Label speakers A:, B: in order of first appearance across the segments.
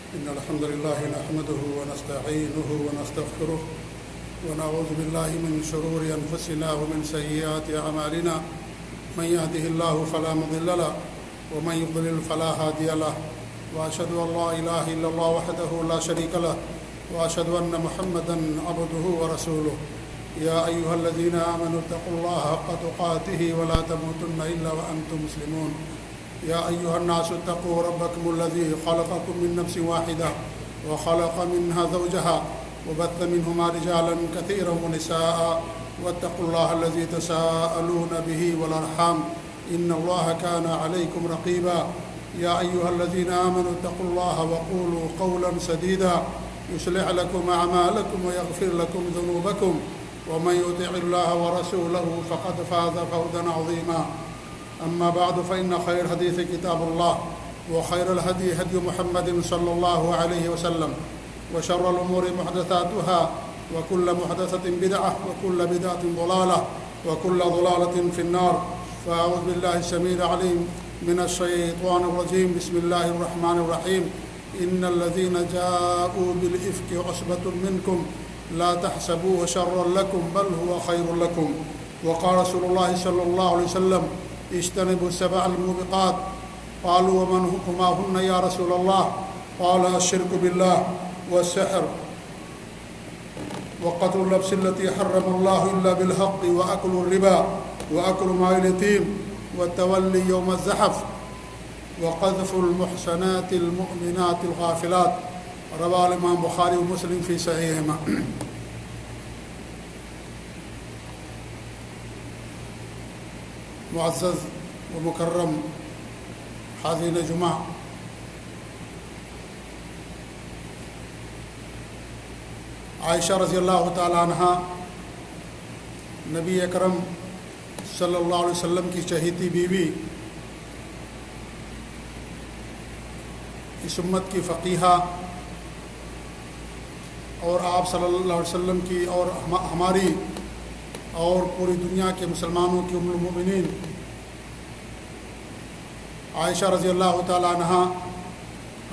A: إن الحمد لله نحمده ونستعينه ونستغفره ونعوذ بالله من شرور أنفسنا ومن سيئات أعمالنا من يهده الله فلا مضل له ومن يضلل فلا هادي له وأشهد أن لا إله إلا الله وحده لا شريك له وأشهد أن محمدا عبده ورسوله يا أيها الذين آمنوا اتقوا الله حق تقاته ولا تموتن إلا وأنتم مسلمون يا أيها الناس اتقوا ربكم الذي خلقكم من نفس واحدة وخلق منها زوجها وبث منهما رجالا كثيرا ونساء واتقوا الله الذي تساءلون به والأرحام إن الله كان عليكم رقيبا يا أيها الذين آمنوا اتقوا الله وقولوا قولا سديدا يصلح لكم أعمالكم ويغفر لكم ذنوبكم ومن يطع الله ورسوله فقد فاز فوزا عظيما أما بعد فإن خير الحديث كتاب الله وخير الهدي هدي محمد صلى الله عليه وسلم وشر الأمور محدثاتها وكل محدثة بدعة وكل بدعة ضلالة وكل ضلالة في النار فأعوذ بالله السميع العليم من الشيطان الرجيم بسم الله الرحمن الرحيم إن الذين جاءوا بالإفك عصبة منكم لا تحسبوه شرا لكم بل هو خير لكم وقال رسول الله صلى الله عليه وسلم اجتنبوا السبع الموبقات قالوا وما هن يا رسول الله قال الشرك بالله والسحر وقتل النفس التي حرم الله إلا بالحق وأكل الربا وأكل مال اليتيم والتولي يوم الزحف وقذف المحسنات المؤمنات الغافلات رواه الإمام بخاری و مسلم فی صحیحہما. معزز و مکرم حاضرین جمعہ، عائشہ رضی اللہ تعالی عنہ نبی اکرم صلی اللہ علیہ وسلم کی چہیتی بیوی، اس امت کی فقیہہ اور آپ صلی اللہ علیہ وسلم کی اور ہماری اور پوری دنیا کے مسلمانوں کی ام المؤمنین عائشہ رضی اللہ تعالی عنہ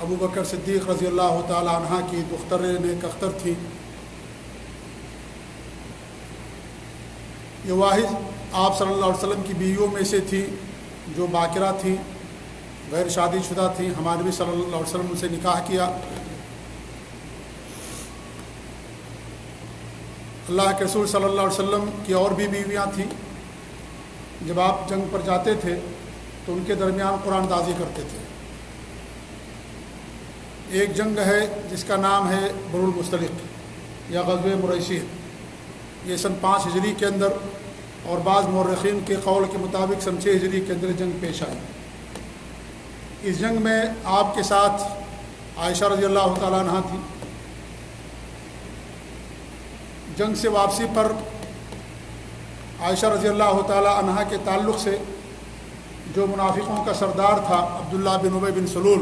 A: ابو بکر صدیق رضی اللہ تعالی عنہ کی دختر نیک اختر تھی. یہ واحد آپ صلی اللہ علیہ وسلم کی بیویوں میں سے تھی جو باکرہ تھیں، غیر شادی شدہ تھیں. ہمارے نبی صلی اللہ علیہ وسلم سے نکاح کیا. اللہ کے رسول صلی اللہ علیہ وسلم کی اور بھی بیویاں تھیں. جب آپ جنگ پر جاتے تھے تو ان کے درمیان قرآن دازی کرتے تھے. ایک جنگ ہے جس کا نام ہے بر المستلق یا غزوہ مریسی. یہ سن 5 ہجری کے اندر اور بعض مورخین کے قول کے مطابق سن 6 ہجری کے اندر جنگ پیش آئی. اس جنگ میں آپ کے ساتھ عائشہ رضی اللہ تعالیٰ عنہ تھی. جنگ سے واپسی پر عائشہ رضی اللہ تعالی عنہ کے تعلق سے جو منافقوں کا سردار تھا عبداللہ بن ابی بن سلول،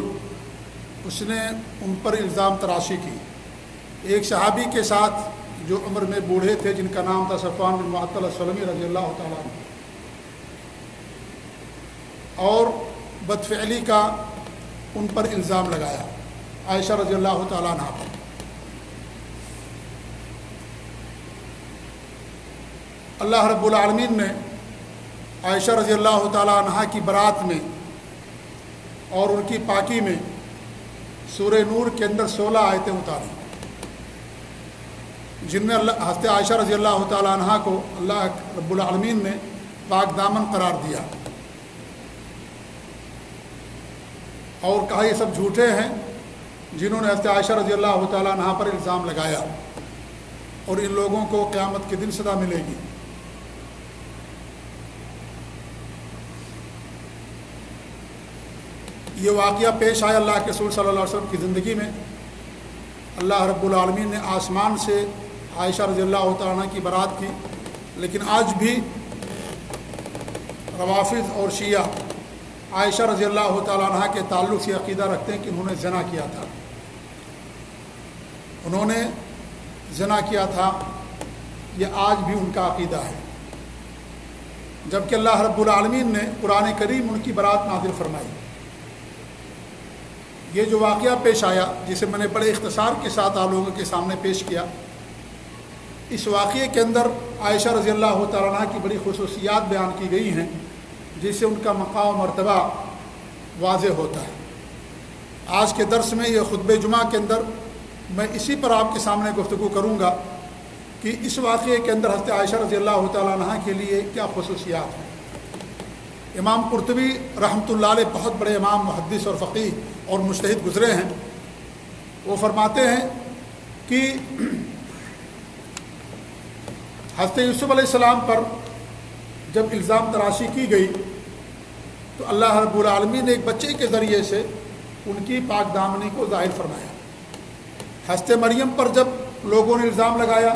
A: اس نے ان پر الزام تراشی کی. ایک صحابی کے ساتھ جو عمر میں بوڑھے تھے جن کا نام تھا صفوان بن معطل السلمی رضی اللہ تعالیٰ عنہ، اور بدفعلی کا ان پر الزام لگایا عائشہ رضی اللہ تعالیٰ عنہ پر. اللہ رب العالمین نے عائشہ رضی اللہ تعالیٰ عنہ کی برات میں اور ان کی پاکی میں سورہ نور کے اندر 16 آیتیں اتاری جن میں حضرت عائشہ رضی اللہ تعالیٰ عنہ کو اللہ رب العالمین نے پاک دامن قرار دیا اور کہا یہ سب جھوٹے ہیں جنہوں نے حضرت عائشہ رضی اللہ تعالیٰ عنہ پر الزام لگایا اور ان لوگوں کو قیامت کے دن سزا ملے گی. یہ واقعہ پیش آیا اللہ کے رسول صلی اللہ علیہ وسلم کی زندگی میں. اللہ رب العالمین نے آسمان سے عائشہ رضی اللہ تعالیٰ عنہ کی برات کی. لیکن آج بھی روافض اور شیعہ عائشہ رضی اللہ تعالیٰ عنہ کے تعلق سے عقیدہ رکھتے ہیں کہ انہوں نے زنا کیا تھا. انہوں نے زنا کیا تھا، یہ آج بھی ان کا عقیدہ ہے. جبکہ اللہ رب العالمین نے قرآن کریم ان کی برات نازل فرمائی. یہ جو واقعہ پیش آیا جسے میں نے بڑے اختصار کے ساتھ آپ لوگوں کے سامنے پیش کیا، اس واقعے کے اندر عائشہ رضی اللہ تعالیٰ عنہ کی بڑی خصوصیات بیان کی گئی ہیں جس سے ان کا مقام و مرتبہ واضح ہوتا ہے۔ آج کے درس میں یہ خطبہ جمعہ کے اندر میں اسی پر آپ کے سامنے گفتگو کروں گا کہ اس واقعے کے اندر حضرت عائشہ رضی اللہ تعالیٰ عنہ کے لیے کیا خصوصیات ہیں۔ امام قرطبی رحمۃ اللہ علیہ بہت بڑے امام محدث اور فقیہ اور مجتہد گزرے ہیں، وہ فرماتے ہیں کہ حضرت یوسف علیہ السلام پر جب الزام تراشی کی گئی تو اللہ رب العالمین نے ایک بچے کے ذریعے سے ان کی پاک دامنی کو ظاہر فرمایا۔ حضرت مریم پر جب لوگوں نے الزام لگایا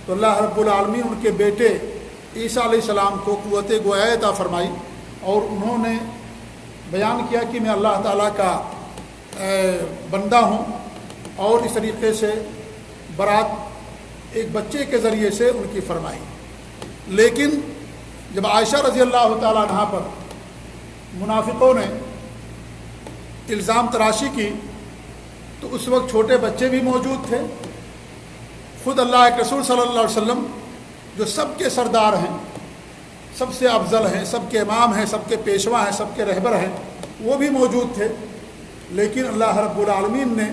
A: تو اللہ رب العالمین ان کے بیٹے عیسیٰ علیہ السلام کو قوت گویا عطا فرمائی اور انہوں نے بیان کیا کہ میں اللہ تعالیٰ کا بندہ ہوں، اور اس طریقے سے برات ایک بچے کے ذریعے سے ان کی فرمائی۔ لیکن جب عائشہ رضی اللہ تعالیٰ عنہ پر منافقوں نے الزام تراشی کی تو اس وقت چھوٹے بچے بھی موجود تھے، خود اللہ کے رسول صلی اللہ علیہ وسلم جو سب کے سردار ہیں، سب سے افضل ہیں، سب کے امام ہیں، سب کے پیشوا ہیں، سب کے رہبر ہیں، وہ بھی موجود تھے۔ لیکن اللہ رب العالمین نے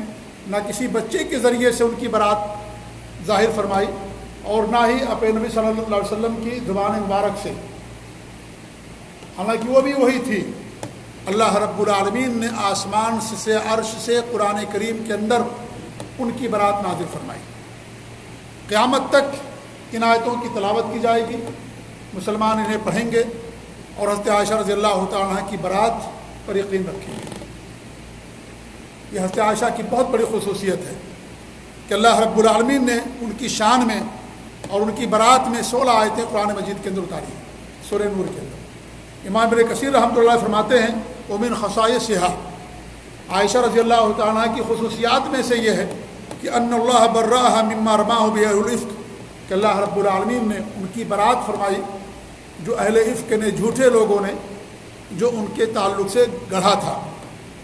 A: نہ کسی بچے کے ذریعے سے ان کی برات ظاہر فرمائی اور نہ ہی اپنے نبی صلی اللہ علیہ وسلم کی زبان مبارک سے، حالانکہ وہ بھی وہی تھی۔ اللہ رب العالمین نے آسمان سے عرش سے قرآن کریم کے اندر ان کی برات نازل فرمائی۔ قیامت تک ان آیتوں کی تلاوت کی جائے گی، مسلمان انہیں پڑھیں گے اور حضرت عائشہ رضی اللہ تعالیٰ عنہ کی برات پر یقین رکھیں گے۔ یہ حضرت عائشہ کی بہت بڑی خصوصیت ہے کہ اللہ رب العالمین نے ان کی شان میں اور ان کی برات میں 16 آیتیں قرآن مجید کے اندر اتاری ہیں، سورہ نور کے اندر۔ امام ابن کثیر رحمۃ اللہ فرماتے ہیں ومن خصائصها، عائشہ رضی اللہ تعالیٰ عنہ کی خصوصیات میں سے یہ ہے کہ ان اللہ براءھا مما رماہ بہ اہل الافک، کہ اللہ رب العالمین نے ان کی برات فرمائی جو اہل افک نے، جھوٹے لوگوں نے جو ان کے تعلق سے گڑھا تھا۔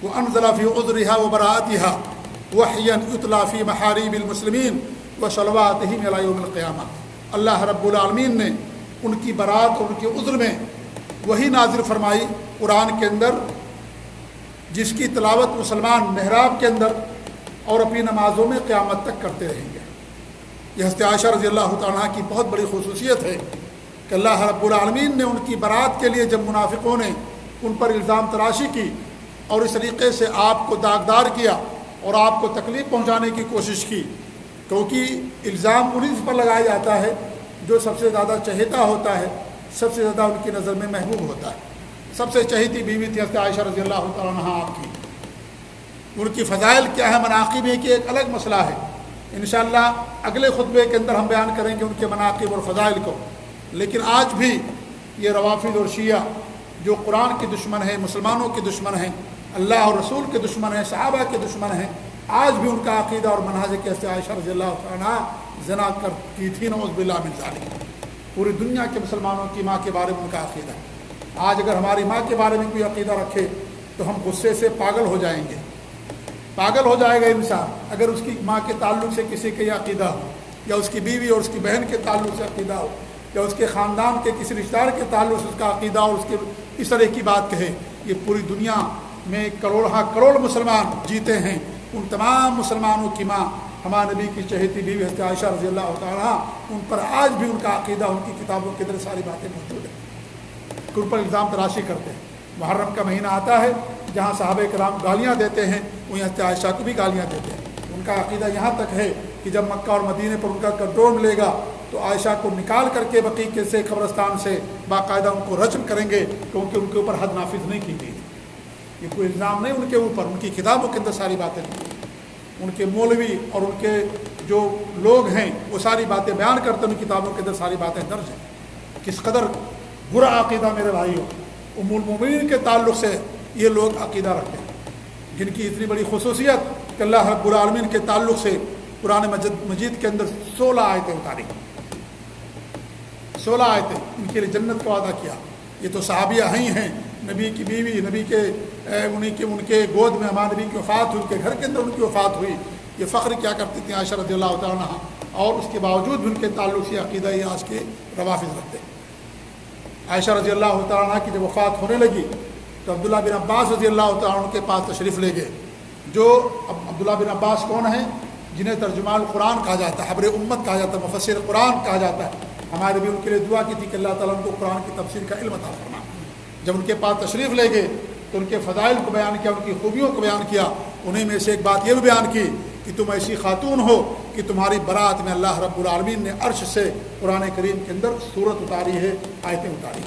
A: وانزل فی عذرها وبراءتها وحیا یتلی فی محارب المسلمین وصلواتہم الی یوم القیامہ، اللہ رب العالمین نے ان کی برات اور ان کے عذر میں وہی نازل فرمائی قرآن کے اندر جس کی تلاوت مسلمان محراب کے اندر اور اپنی نمازوں میں قیامت تک کرتے رہیں گے۔ یہ حضرت عائشہ رضی اللہ تعالیٰ عنہ کی بہت بڑی خصوصیت ہے کہ اللہ رب العالمین نے ان کی برات کے لیے جب منافقوں نے ان پر الزام تراشی کی اور اس طریقے سے آپ کو داغدار کیا اور آپ کو تکلیف پہنچانے کی کوشش کی، کیونکہ الزام انہیں پر لگایا جاتا ہے جو سب سے زیادہ چہیتا ہوتا ہے، سب سے زیادہ ان کی نظر میں محبوب ہوتا ہے۔ سب سے چہیتی بیوی تھی حضرت عائشہ رضی اللہ تعالیٰ عنہ آپ کی۔ ان کی فضائل کیا ہے، مناقب ہے کہ ایک الگ مسئلہ ہے، انشاءاللہ اگلے خطبے کے اندر ہم بیان کریں گے ان کے مناقب اور فضائل کو۔ لیکن آج بھی یہ روافض اور شیعہ جو قرآن کے دشمن ہیں، مسلمانوں کے دشمن ہیں، اللہ اور رسول کے دشمن ہیں، صحابہ کے دشمن ہیں، آج بھی ان کا عقیدہ اور منہج ہے کہ حضرت عائشہ رضی اللہ عنہ زنا کی تھی، نعوذ باللہ من ذالک۔ پوری دنیا کے مسلمانوں کی ماں کے بارے میں ان کا عقیدہ ہے۔ آج اگر ہماری ماں کے بارے میں کوئی عقیدہ رکھے تو ہم غصے سے پاگل ہو جائیں گے، پاگل ہو جائے گا انسان اگر اس کی ماں کے تعلق سے کسی کا یہ عقیدہ ہو، یا اس کی بیوی اور اس کی بہن کے تعلق سے عقیدہ ہو، یا اس کے خاندان کے کسی رشتہ دار کے تعلق سے اس کا عقیدہ اور اس کے اس طرح کی بات کہے۔ یہ پوری دنیا میں کروڑ مسلمان جیتے ہیں، ان تمام مسلمانوں کی ماں ہمارے نبی کی چہیتی بیوی حضرت عائشہ رضی اللہ تعالیٰ، ان پر آج بھی ان کا عقیدہ، ان کی کتابوں کے اندر ساری باتیں موجود ہیں کہ ان پر الزام تراشی کرتے ہیں۔ محرم کا مہینہ آتا ہے جہاں صحابہ کرام گالیاں دیتے ہیں، وہیں حضرت عائشہ کو بھی گالیاں دیتے ہیں۔ ان کا عقیدہ یہاں تک ہے کہ جب مکہ اور مدینے پر ان کا کنٹرول ملے گا تو عائشہ کو نکال کر کے بقیع کے سے قبرستان سے باقاعدہ ان کو رجم کریں گے، کیونکہ ان کے اوپر حد نافذ نہیں کی گئی تھی۔ یہ کوئی الزام نہیں ان کے اوپر، ان کی کتابوں کے اندر ساری باتیں نہیں، ان کے مولوی اور ان کے جو لوگ ہیں وہ ساری باتیں بیان کرتے ہیں، ان کتابوں کے اندر ساری باتیں درج ہیں۔ کس قدر برا عقیدہ میرے بھائیوں ام المومنین کے تعلق سے یہ لوگ عقیدہ رکھتے ہیں، جن کی اتنی بڑی خصوصیت کہ اللہ رب العالمین کے تعلق سے قرآن مجید کے اندر 16 آیتیں اتاری، 16 آیتیں ان کے لیے جنت کا وعدہ کیا۔ یہ تو صحابیہ ہی ہیں، نبی کی بیوی، نبی کے ان کے گود میں ہمارے نبی کی وفات ہوئی، ان کے گھر کے اندر ان کی وفات ہوئی، یہ فخر کیا کرتی تھیں عائشہ رضی اللہ تعالیٰ عنہ، اور اس کے باوجود بھی ان کے تعلق سے عقیدہ یہ آج کے روافض رکھتے ہیں۔ عائشہ رضی اللہ تعالیٰ عنہ کی جب وفات ہونے لگی تو عبداللہ بن عباس رضی اللہ تعالیٰ عنہ کے پاس تشریف لے گئے، جو عبداللہ بن عباس کون ہیں؟ جنہیں ترجمان القرآن کہا جاتا ہے، حبر امت کہا جاتا ہے، مفسر قرآن کہا جاتا ہے۔ ہمارے بھی ان کے لیے دعا کی تھی کہ اللہ تعالیٰ ان کو قرآن کی تفسیر کا علم عطا فرما۔ جب ان کے پاس تشریف لے گئے تو ان کے فضائل کو بیان کیا، ان کی خوبیوں کو بیان کیا۔ انہیں میں سے ایک بات یہ بھی بیان کی کہ تم ایسی خاتون ہو کہ تمہاری برات میں اللہ رب العالمین نے عرش سے قرآن کریم کے اندر صورت اتاری ہے، آیتیں اتاری،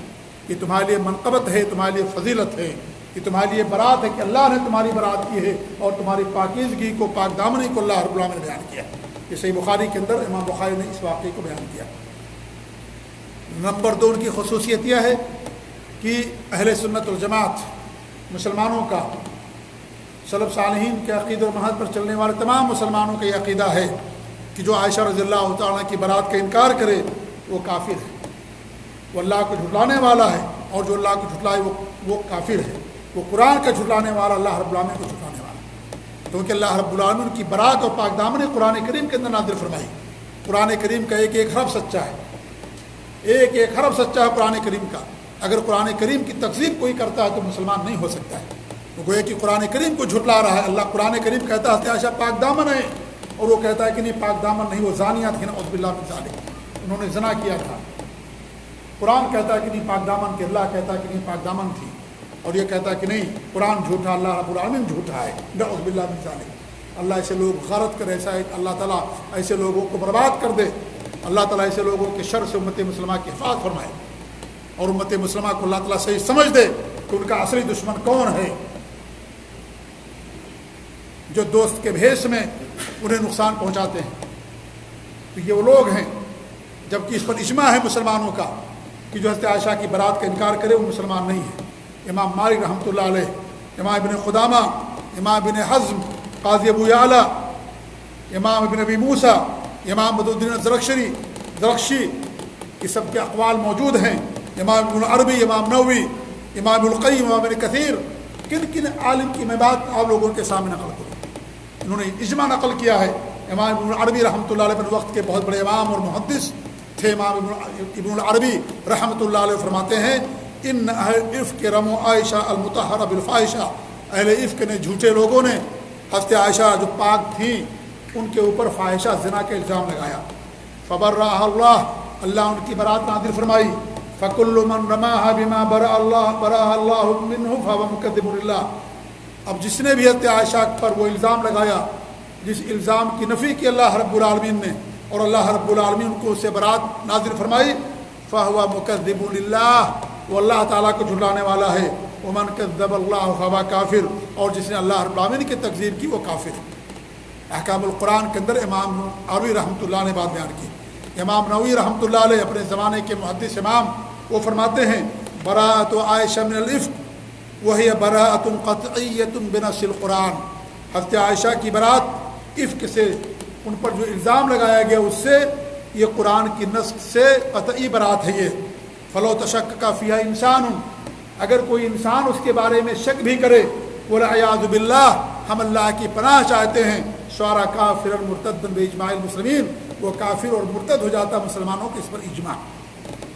A: یہ تمہارے لیے منقبت ہے، تمہارے لیے فضیلت ہے، یہ تمہارے لیے برات ہے کہ اللہ نے تمہاری برات کی ہے، اور تمہاری پاکیزگی کو، پاک دامنی کو اللہ رب العالمین نے بیان کیا۔ یہ صحیح بخاری کے اندر امام بخاری نے اس واقعے کو بیان کیا۔ نمبر 2 ان کی خصوصیت یہ ہے کہ اہل سنت والجماعت مسلمانوں کا، سلف صالحین کے عقیدہ اور منہج پر چلنے والے تمام مسلمانوں کا یہ عقیدہ ہے کہ جو عائشہ رضی اللہ تعالیٰ کی برات کا انکار کرے وہ کافر ہے، وہ اللہ کو جھٹلانے والا ہے، اور جو اللہ کو جھٹلائے وہ کافر ہے، وہ قرآن کا جھٹلانے والا، اللہ رب العالمین کو جھٹلانے والا، کیونکہ اللہ رب العالمین کی برات اور پاک دامنی قرآن کریم کے اندر نازل فرمائی۔ قرآن کریم کا ایک ایک حرف سچا ہے، ایک ایک حرف سچا ہے قرآن کریم کا۔ اگر قرآن کریم کی تکذیب کوئی کرتا ہے تو مسلمان نہیں ہو سکتا ہے، وہ گویا کہ قرآن کریم کو جھٹلا رہا ہے۔ اللہ قرآن کریم کہتا ہے عائشہ پاک دامن ہے، اور وہ کہتا ہے کہ نہیں پاک دامن نہیں، وہ زانیہ تھی، نعوذ باللہ من ذالک، انہوں نے زنا کیا تھا۔ قرآن کہتا ہے کہ نہیں پاک دامن کی، اللہ کہتا ہے کہ نہیں پاک دامن تھی، اور یہ کہتا ہے کہ نہیں قرآن جھوٹا، اللہ رب العالمین جھوٹا ہے، نعوذ باللہ من ذالک۔ اللہ ایسے لوگ غارت کرے، ایسا ہے کہ اللہ تعالیٰ ایسے لوگوں کو برباد کر دے۔ اللہ تعالیٰ ایسے لوگوں کے شر سے امت مسلمہ کی حفاظت فرمائے، اور امت مسلمہ کو اللہ تعالیٰ صحیح سمجھ دے کہ ان کا اصلی دشمن کون ہے، جو دوست کے بھیس میں انہیں نقصان پہنچاتے ہیں۔ تو یہ وہ لوگ ہیں، جبکہ اس پر اجماع ہے مسلمانوں کا کہ جو حضرت عائشہ کی برات کا انکار کرے وہ مسلمان نہیں ہے۔ امام مالک رحمۃ اللہ علیہ، امام ابن قدامہ، امام ابن حزم، قاضی ابو یعلا، امام ابن ابی موسیٰ، امام بدر الدین زرخشی، یہ سب کے اقوال موجود ہیں۔ امام ابن عربی، امام نووی، امام ابن القیم، امام ابن کثیر، کن کن عالم کی میں بات آپ لوگوں کے سامنے نقل کروں، انہوں نے اجماع نقل کیا ہے۔ امام ابن عربی رحمۃ اللہ علیہ اپنے وقت کے بہت بڑے امام اور محدث تھے۔ امام ابن العربی رحمۃ اللہ علیہ فرماتے ہیں ان اہل عفق رمو عائشہ المطہرہ بالفاحشہ، اہل عفق نے، جھوٹے لوگوں نے حضرت عائشہ جو پاک تھیں ان کے اوپر فاحشہ زنا کا الزام لگایا۔ فبرأها اللہ ان کی برات نازل فرمائی۔ فَكُلُّ مَنْ رَمَاهَا بِمَا بَرَأَهَا اللَّهُ مِنْهُ فَهُوَ مُكَذِّبٌ لِلَّهِ۔ اب جس نے بھی حضرت عائشہ پر وہ الزام لگایا، جس الزام کی نفی کی اللہ رب العالمین نے، اور اللہ رب العالمین کو اس سے برات نازل فرمائی، فَهُوَ مُكَذِّبٌ لِلَّهِ، وہ اللہ تعالیٰ کو جھٹلانے والا ہے۔ وَمَنْ كَذَّبَ اللَّهُ فَهُوَ كَافِرٌ، اور جس نے اللہ رب العالمین کی تکذیب کی وہ کافر ہے۔ احکام القرآن کے اندر امام عربی رحمۃ اللہ نے بات بیان کی۔ امام نووی رحمۃ اللہ علیہ اپنے زمانے کے محدث امام، وہ فرماتے ہیں براءۃ عائشہ من العفق وہی براءۃ قطعیۃ بنص القرآن، حضرت عائشہ کی برات عفق سے، ان پر جو الزام لگایا گیا اس سے، یہ قرآن کی نص سے قطعی برات ہے۔ یہ فلو تشکک فیہا انسان، اگر کوئی انسان اس کے بارے میں شک بھی کرے، والعیاذ باللہ، ہم اللہ کی پناہ چاہتے ہیں، صار کافرا مرتدا باجماع المسلمین، وہ کافر اور مرتد ہو جاتا مسلمانوں کے، اس پر اجماع۔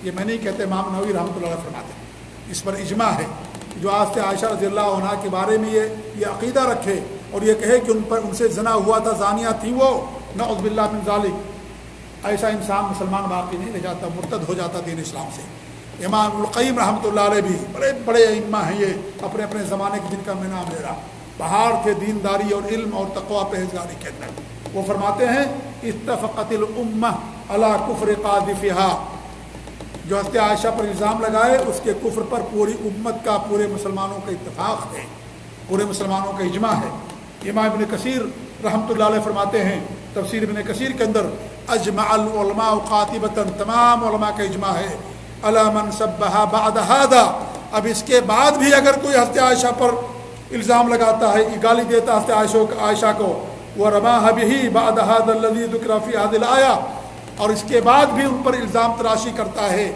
A: یہ میں نہیں کہتے، امام نووی رحمۃ اللہ علیہ فرماتے ہیں اس پر اجماع ہے۔ جو آج سے عائشہ رضی اللہ عنہا کے بارے میں یہ عقیدہ رکھے اور یہ کہے کہ ان سے زنا ہوا تھا، زانیہ تھی وہ، نعوذ باللہ من ذالک، ایسا انسان مسلمان باقی نہیں رہ جاتا، مرتد ہو جاتا دین اسلام سے۔ امام ابن القیم رحمۃ اللہ علیہ بھی بڑے بڑے ائمہ ہیں، یہ اپنے اپنے زمانے کے جن کا میں نام لے رہا، بہار تھے دینداری اور علم اور تقوی پرہیزگاری کے اندر۔ وہ فرماتے ہیں اتفقت الامہ علی کفر قاذفہا، جو حضرت عائشہ پر الزام لگائے اس کے کفر پر پوری امت کا، پورے مسلمانوں کا اتفاق ہے، پورے مسلمانوں کا اجماع ہے۔ امام ابن کثیر رحمۃ اللہ علیہ فرماتے ہیں تفسیر ابن کثیر کے اندر اجمع العلماء قاطبۃ، تمام علماء کا اجماع ہے، علی من سبھا بعد ھذا، اب اس کے بعد بھی اگر کوئی حضرت عائشہ پر الزام لگاتا ہے، گالی دیتا ہے حضرت عائشہ کو، ورماها به بعد هذا الذي ذكر في هذه الآية، اور اس کے بعد بھی ان پر الزام تراشی کرتا ہے،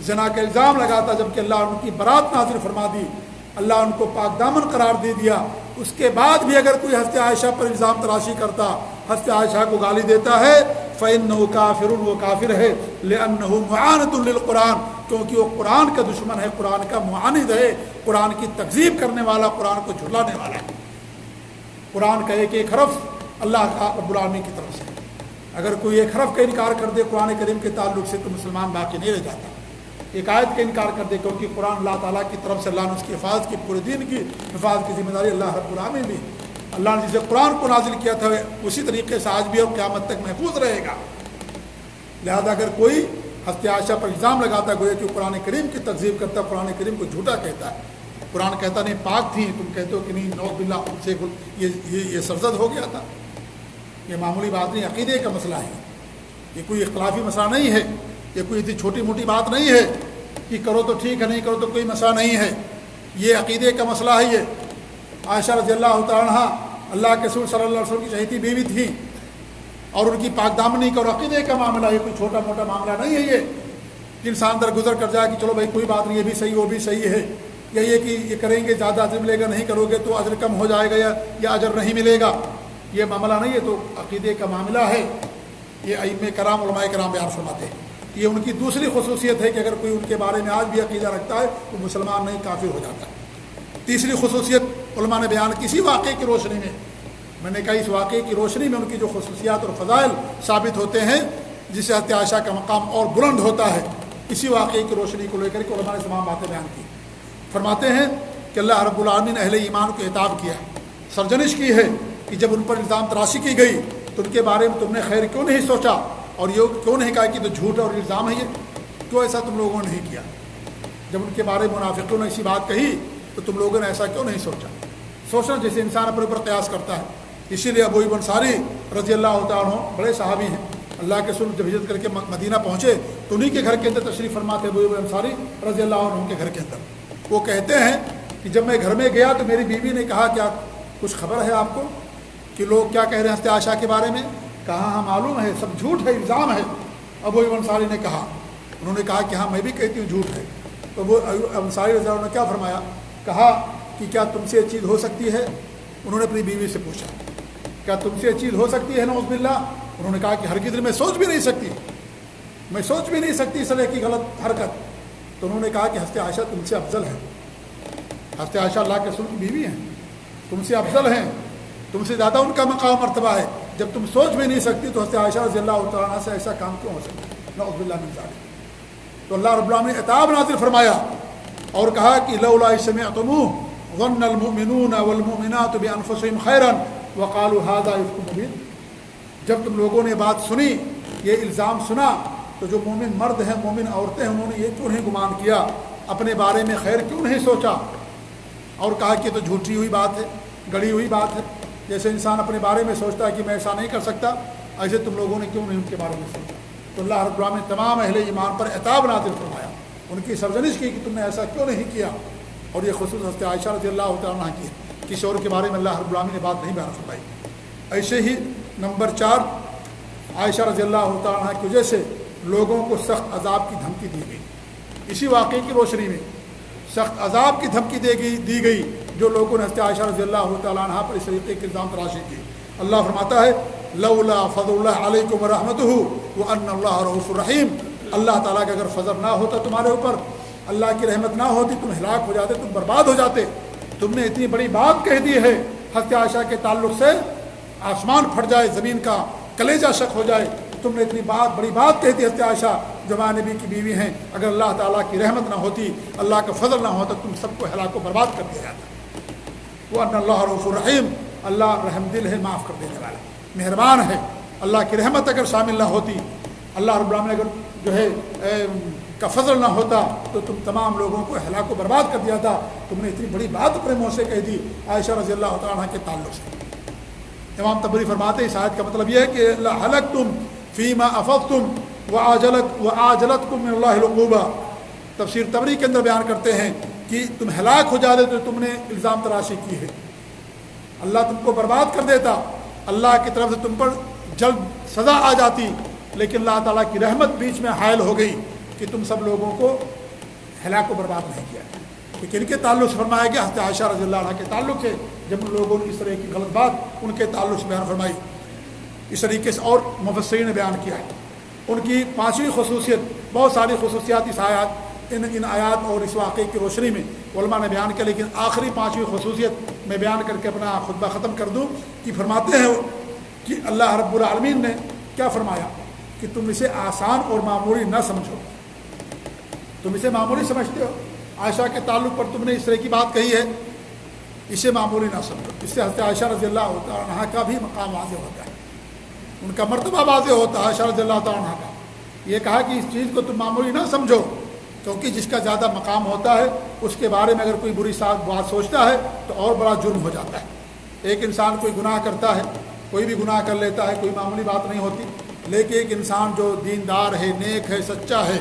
A: زنا کا الزام لگاتا، جبکہ اللہ ان کی برات نازل فرما دی، اللہ ان کو پاک دامن قرار دے دیا. اس کے بعد بھی اگر کوئی حضرت عائشہ پر الزام تراشی کرتا، حضرت عائشہ کو گالی دیتا ہے، فَإِنَّهُ كَافِرٌ، وہ کافر ہے، لِأَنَّهُ مُعَانِدٌ لِلْقُرْآنِ، کیونکہ وہ قرآن کا دشمن ہے، قرآن کا معاند ہے، قرآن کی تکذیب کرنے والا، قرآن کو جھٹلانے والا ہے. قرآن کا ایک ایک حرف اللہ کا رب العالمین کی طرف سے. اگر کوئی ایک حرف کا انکار کر دے قرآن کریم کے تعلق سے تو مسلمان باقی نہیں رہ جاتا. ایک آیت کا انکار کر دے، کیونکہ قرآن اللہ تعالیٰ کی طرف سے، اللہ نے اس کی حفاظت کی، پورے دین کی حفاظت کی ذمہ داری اللہ رب العالمین لی. اللہ نے جسے قرآن کو نازل کیا تھا اسی طریقے سے آج بھی اور قیامت تک محفوظ رہے گا. لہذا اگر کوئی حضرت عائشہ پر الزام لگاتا ہے گویا کہ قرآن کریم کی تکذیب کرتا ہے، قرآن کریم کو جھوٹا کہتا ہے، قرآن کہتا نہیں پاک تھی، تم کہتے ہو کہ نہیں نعوذ باللہ ان سے یہ سرزد ہو گیا تھا. یہ معمولی بات نہیں، عقیدے کا مسئلہ ہے. یہ کوئی اختلافی مسئلہ نہیں ہے، یہ کوئی اتنی چھوٹی موٹی بات نہیں ہے کہ کرو تو ٹھیک ہے، نہیں کرو تو کوئی مسئلہ نہیں ہے. یہ عقیدے کا مسئلہ ہے. یہ عائشہ رضی اللہ تعالیٰ عنہا اللہ کے رسول صلی اللہ علیہ وسلم کی چہیتی بیوی تھی اور ان کی پاک دامنی کا اور عقیدے کا معاملہ، یہ کوئی چھوٹا موٹا معاملہ نہیں ہے. یہ کہ انسان درگزر کر جائے کہ چلو بھائی کوئی بات نہیں، یہ بھی صحیح وہ بھی صحیح ہے، یا یہ کہ یہ کریں گے زیادہ اجر ملے گا، نہیں کرو گے تو اجر کم ہو جائے گا یا اجر نہیں ملے گا. یہ معاملہ نہیں ہے، تو عقیدے کا معاملہ ہے. یہ ائمہ کرام علماء کرام بیان فرماتے ہیں. یہ ان کی دوسری خصوصیت ہے کہ اگر کوئی ان کے بارے میں آج بھی عقیدہ رکھتا ہے تو مسلمان نہیں، کافر ہو جاتا ہے. تیسری خصوصیت علماء نے بیان کسی واقعے کی روشنی میں نے کہا اس واقعے کی روشنی میں ان کی جو خصوصیات اور فضائل ثابت ہوتے ہیں، جس سے حضرت عائشہ کا مقام اور بلند ہوتا ہے، اسی واقعے کی روشنی کو لے کر کے علماء نے تمام باتیں بیان کی. فرماتے ہیں کہ اللہ رب العالمین نے اہل ایمان کو عتاب کیا، سرزنش کی ہے کہ جب ان پر الزام تراشی کی گئی تو ان کے بارے میں تم نے خیر کیوں نہیں سوچا، اور یہ کیوں نہیں کہا کہ تو جھوٹ اور الزام ہے، یہ کیوں ایسا تم لوگوں نے نہیں کیا. جب ان کے بارے میں منافقوں نے ایسی بات کہی تو تم لوگوں نے ایسا کیوں نہیں سوچا. سوچنا جیسے انسان اپنے اوپر قیاس کرتا ہے. اسی لیے ابو ایوب انصاری رضی اللہ تعالیٰ عنہ بڑے صحابی ہیں. اللہ کے رسول جب ہجرت کر کے مدینہ پہنچے تو انہیں کے گھر کے اندر تشریف فرما تھے ابو ایوب انصاری رضی اللہ عنہ کے گھر کے اندر. وہ کہتے ہیں کہ جب میں گھر میں گیا تو میری بیوی نے کہا کیا کچھ خبر ہے آپ کو کہ لوگ کیا کہہ رہے ہیں حضرت عائشہ کے بارے میں؟ کہا ہاں معلوم ہے، سب جھوٹ ہے، الزام ہے. ابو ایوب انصاری نے کہا، انہوں نے کہا کہ ہاں میں بھی کہتی ہوں جھوٹ ہے. تو ابو ایوب انصاری رضی اللہ عنہ نے کیا فرمایا؟ کہا کہ کیا تم سے یہ چیز ہو سکتی ہے؟ انہوں نے اپنی بیوی سے پوچھا کیا تم سے یہ چیز ہو سکتی ہے نعوذ باللہ؟ انہوں نے کہا کہ ہرگز میں سوچ بھی نہیں سکتی، میں سوچ بھی نہیں سکتی اس طرح کی غلط حرکت. تو انہوں نے کہا کہ حضرت عائشہ تم سے افضل ہے، حضرت عائشہ اللہ کے رسول کی بیوی ہیں، تم سے افضل ہیں، تم سے زیادہ ان کا مقام مرتبہ ہے. جب تم سوچ بھی نہیں سکتی تو حضرت عائشہ رضی اللہ تعالیٰ عنہ سے ایسا کام کیوں ہو سکتا ہے؟ نعوذ باللہ من ذالک. تو اللہ رب العالمین نے عتاب نازل فرمایا اور کہا کہ لولا سمعتموه ظن المؤمنون والمؤمنات بانفسهم خیرا وقالوا هذا افک مبین. جب تم لوگوں نے بات سنی، یہ الزام سنا، تو جو مومن مرد ہیں، مومن عورتیں ہیں، انہوں نے یہ کیوں نہیں گمان کیا، اپنے بارے میں خیر کیوں نہیں سوچا، اور کہا کہ تو جھوٹی ہوئی بات ہے، گڑی ہوئی بات ہے. جیسے انسان اپنے بارے میں سوچتا ہے کہ میں ایسا نہیں کر سکتا، ایسے تم لوگوں نے کیوں نہیں ان کے بارے میں سوچا. تو اللہ رب العالمین نے تمام اہل ایمان پر عتاب نازل فرمایا، ان کی سرزنش کی کہ تم نے ایسا کیوں نہیں کیا. اور یہ خصوص حضرت عائشہ رضی اللہ تعالیٰ عنہ کی ہے، کسی اور کے بارے میں اللہ رب العالمین نے بات نہیں بیان فرمائی. ایسے ہی نمبر 4، عائشہ رضی اللہ تعالیٰ عنہ کی وجہ سے لوگوں کو سخت عذاب کی دھمکی دی گئی. اسی واقعے کی روشنی میں سخت عذاب کی دھمکی دی گئی جو لوگوں نے حضرت عائشہ رضی اللہ تعالیٰ عنہ پر اس طریقے کے الزام تراشی کی. اللہ فرماتا ہے لولا فضل اللہ علیکم ورحمتہ وان اللہ رؤوف الرحیم. اللہ تعالیٰ کا اگر فضل نہ ہوتا تمہارے اوپر، اللہ کی رحمت نہ ہوتی، تم ہلاک ہو جاتے، تم برباد ہو جاتے. تم نے اتنی بڑی بات کہہ دی ہے حضرت عائشہ کے تعلق سے، آسمان پھٹ جائے، زمین کا کلیجہ شک ہو جائے. تم نے اتنی بڑی بات کہہ دی حضرت عائشہ جو ہمارے نبی کی بیوی ہیں، اگر اللہ تعالیٰ کی رحمت نہ ہوتی، اللہ کا فضل نہ ہوتا، تم سب کو ہلاک و برباد کر دیا جاتا. وہ ان اللہ رؤوف الرحیم، اللہ رحم دل ہے، معاف کر دینے والا، مہربان ہے. اللہ کی رحمت اگر شامل نہ ہوتی، اللہ رب العالمین اگر جو ہے کا فضل نہ ہوتا تو تم تمام لوگوں کو ہلاک و برباد کر دیا تھا. تم نے اتنی بڑی بات اپنے منہ سے کہہ دی عائشہ رضی اللہ تعالیٰ عنہ کے تعلق سے. امام طبری فرماتے ہیں اس آیت کا مطلب یہ ہے کہ لہلکتم فیما افضتم وعاجلتکم من اللہ العقوبہ. تفسیر طبری کے اندر بیان کرتے ہیں کہ تم ہلاک ہو جاتے تو تم نے الزام تراشی کی ہے، اللہ تم کو برباد کر دیتا، اللہ کی طرف سے تم پر جلد سزا آ جاتی، لیکن اللہ تعالیٰ کی رحمت بیچ میں حائل ہو گئی کہ تم سب لوگوں کو ہلاک و برباد نہیں کیا. کہ کن کے تعلق سے فرمایا گیا؟ حضرت عائشہ رضی اللہ عنہ کے تعلق سے، جب ان لوگوں نے اس طرح کی غلط بات ان کے تعلق سے بیان فرمائی۔ اس طریقے سے اور مفسرین نے بیان کیا ہے ان کی پانچویں خصوصیت، بہت ساری خصوصیات اس آیات ان آیات اور اس واقعے کی روشنی میں علماء نے بیان کیا، لیکن آخری پانچویں خصوصیت میں بیان کر کے اپنا خطبہ ختم کر دوں کہ فرماتے ہیں کہ اللہ رب العالمین نے کیا فرمایا کہ تم اسے آسان اور معمولی نہ سمجھو، تم اسے معمولی سمجھتے ہو، عائشہ کے تعلق پر تم نے اس طرح کی بات کہی ہے، اسے معمولی نہ سمجھو۔ اس سے حضرت عائشہ رضی اللہ عنہ کا بھی مقام واضح ہوتا ہے، ان کا مرتبہ واضح ہوتا ہے عائشہ رضی اللہ عنہ کا۔ یہ کہا کہ اس چیز کو تم معمولی نہ سمجھو، کیونکہ جس کا زیادہ مقام ہوتا ہے اس کے بارے میں اگر کوئی بری بات سوچتا ہے تو اور بڑا جرم ہو جاتا ہے۔ ایک انسان کوئی گناہ کرتا ہے، کوئی بھی گناہ کر لیتا ہے، کوئی معمولی بات نہیں ہوتی، لیکن ایک انسان جو دیندار ہے، نیک ہے، سچا ہے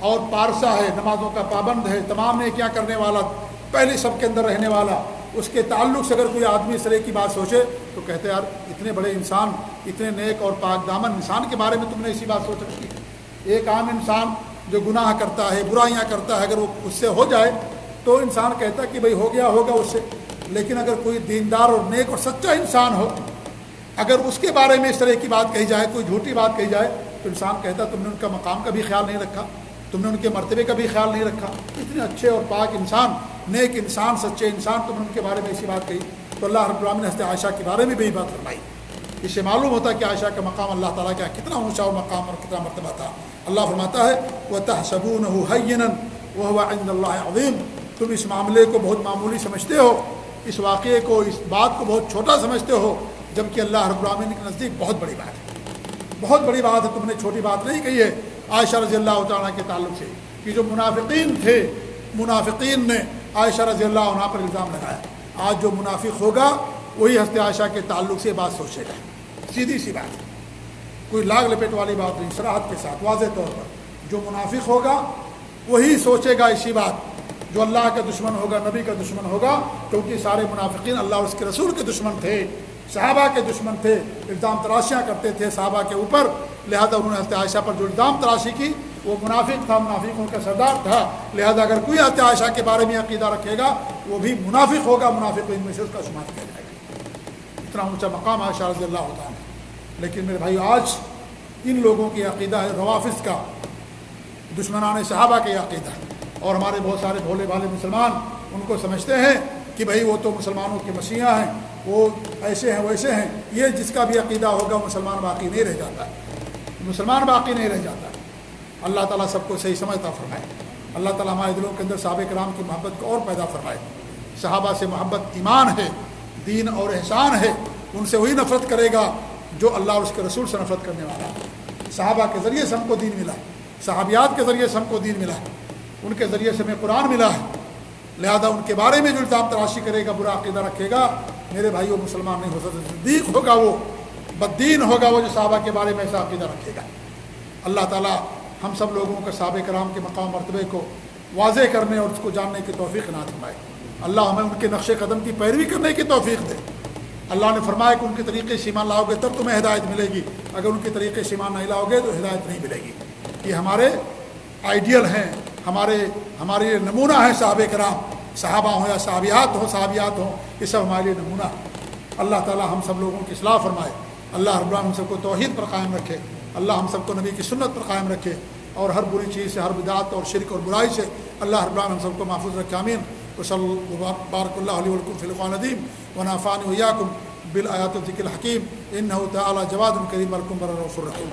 A: اور پارسا ہے، نمازوں کا پابند ہے، تمام نیکیاں کرنے والا، پہلے سب کے اندر رہنے والا، اس کے تعلق سے اگر کوئی آدمی اس طرح کی بات سوچے تو کہتے ہیں یار اتنے بڑے انسان، اتنے نیک اور پاک دامن انسان کے بارے میں تم نے ایسی بات سوچ رکھی ہے۔ ایک عام انسان جو گناہ کرتا ہے، برائیاں کرتا ہے، اگر وہ اس سے ہو جائے تو انسان کہتا ہے کہ بھئی ہو گیا ہوگا اس سے، لیکن اگر کوئی دیندار اور نیک اور سچا انسان ہو، اگر اس کے بارے میں اس طرح کی بات کہی جائے، کوئی جھوٹی بات کہی جائے تو انسان کہتا ہے تم نے ان کا مقام کا بھی خیال نہیں رکھا، تم نے ان کے مرتبے کا بھی خیال نہیں رکھا، اتنے اچھے اور پاک انسان، نیک انسان، سچے انسان، تم نے ان کے بارے میں ایسی بات کہی۔ تو اللہ رب العالمین نے حضرت عائشہ کے بارے میں بھی یہی بات فرمائی۔ اس سے معلوم ہوتا ہے کہ عائشہ کا مقام اللہ تعالیٰ کا کتنا اونچا و مقام اور کتنا مرتبہ تھا۔ اللہ فرماتا ہے وَتَحْسَبُونَهُ هَيِّنًا وَهُوَ عِندَ اللَّهِ عَظِيمٌ، تم اس معاملے کو بہت معمولی سمجھتے ہو، اس واقعے کو، اس بات کو بہت چھوٹا سمجھتے ہو، جبکہ اللہ رب العالمین کے نزدیک بہت بڑی بات ہے، بہت بڑی بات ہے۔ تم نے چھوٹی بات نہیں کہی ہے عائشہ رضی اللہ تعالیٰ کے تعلق سے، کہ جو منافقین تھے، منافقین نے عائشہ رضی اللہ عنہ پر الزام لگایا۔ آج جو منافق ہوگا وہی حضرت عائشہ کے تعلق سے بات سوچے گا، سیدھی سی بات، کوئی لاگ لپیٹ والی بات نہیں، صراحت کے ساتھ واضح طور پر جو منافق ہوگا وہی سوچے گا اسی بات، جو اللہ کا دشمن ہوگا، نبی کا دشمن ہوگا، کیونکہ سارے منافقین اللہ اور اس کے رسول کے دشمن تھے، صحابہ کے دشمن تھے، الزام تراشیاں کرتے تھے صحابہ کے اوپر، لہذا انہوں نے حضرت عائشہ پر جو الزام تراشی کی وہ منافق تھا، منافقوں کا سردار تھا، لہذا اگر کوئی حضرت عائشہ کے بارے میں عقیدہ رکھے گا وہ بھی منافق ہوگا، منافقین میں سے اس کا شمار کیا جائے گا۔ اتنا اونچا مقام عائشہ رضی اللہ عنہ۔ لیکن میرے بھائی آج ان لوگوں کی عقیدہ ہے روافض کا، دشمنان صحابہ کے عقیدہ ہے، اور ہمارے بہت سارے بھولے بھالے مسلمان ان کو سمجھتے ہیں کہ بھئی وہ تو مسلمانوں کے مسیحا ہیں، وہ ایسے ہیں ویسے ہیں، یہ جس کا بھی عقیدہ ہوگا مسلمان باقی نہیں رہ جاتا ہے، مسلمان باقی نہیں رہ جاتا ہے۔ اللہ تعالیٰ سب کو صحیح سمجھتا فرمائے، اللہ تعالیٰ ہمارے دلوں کے اندر صحابہ کرام کی محبت کو اور پیدا فرمائے۔ صحابہ سے محبت ایمان ہے، دین اور احسان ہے، ان سے وہی نفرت کرے گا جو اللہ اور اس کے رسول سے نفرت کرنے والا ہے۔ صحابہ کے ذریعے سے ہم کو دین ملا ہے، صحابیات کے ذریعے سے ہم کو دین ملا ہے، ان کے ذریعے سے ہمیں قرآن ملا ہے، لہذا ان کے بارے میں جو الزام تراشی کرے گا، برا عقیدہ رکھے گا، میرے بھائی وہ مسلمان نہیں ہو سکتا، صدیق ہوگا، وہ بددین ہوگا وہ جو صحابہ کے بارے میں ایسا عقیدہ رکھے گا۔ اللہ تعالیٰ ہم سب لوگوں کے صحابہ کرام کے مقام مرتبے کو واضح کرنے اور اس کو جاننے کی توفیق عنایت فرمائے۔ اللہ ہمیں ان کے نقش قدم کی پیروی کرنے کی توفیق دے۔ اللہ نے فرمایا کہ ان کے طریقے سے ایمان لاؤ گے تب تمہیں ہدایت ملے گی، اگر ان کے طریقے سے ایمان نہیں لاؤ گے تو ہدایت نہیں ملے گی۔ یہ ہمارے آئیڈیل ہیں، ہمارے نمونہ ہیں صحابہ کرام، صحابہ ہوں یا صحابیات ہوں، یہ سب ہمارے لیے نمونہ ہے۔ اللہ تعالی ہم سب لوگوں کی اصلاح فرمائے، اللہ رب العالمین ہم سب کو توحید پر قائم رکھے، اللہ ہم سب کو نبی کی سنت پر قائم رکھے، اور ہر بری چیز سے، ہر بدعت اور شرک اور برائی سے اللہ رب العالمین ہم سب کو محفوظ رکھے، آمین۔ وصلی بارک اللہ علیہ ولکم فی القرآن العظیم ونفعنی وإیاکم بالآیات والذکر الحکیم، انہ تعالی جواد کریم ولکم بر رؤوف رحیم۔